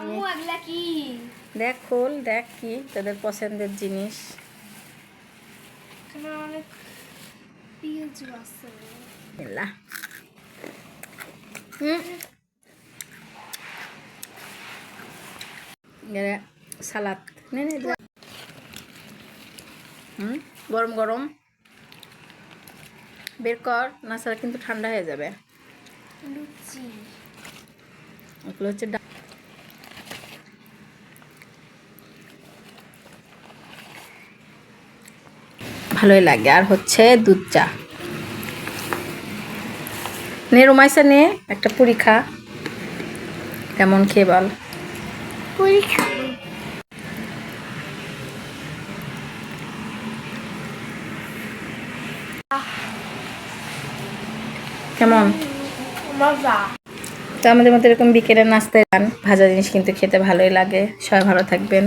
আম্মু এগুলা কি? দেখ খোল, দেখ কি তোদের পছন্দের জিনিস। এখানে অনেক পেঁয়াজ আছে। এলা সালাদ নে নে দে। গরম গরম বের কর, না ছাড়া কিন্তু ঠান্ডা হয়ে যাবে। লুচি ওগুলো হচ্ছে ভালোই লাগে। আর হচ্ছে দুধ চা। নে রুমাইসা নে, একটা পুরি খা, কেমন খেয়ে বল। পুরি খাবো। কেমন মজা। তো আমাদের মতো এরকম বিকেলের নাস্তায় গান ভাজা জিনিস কিন্তু খেতে ভালোই লাগে। সবাই ভালো থাকবেন।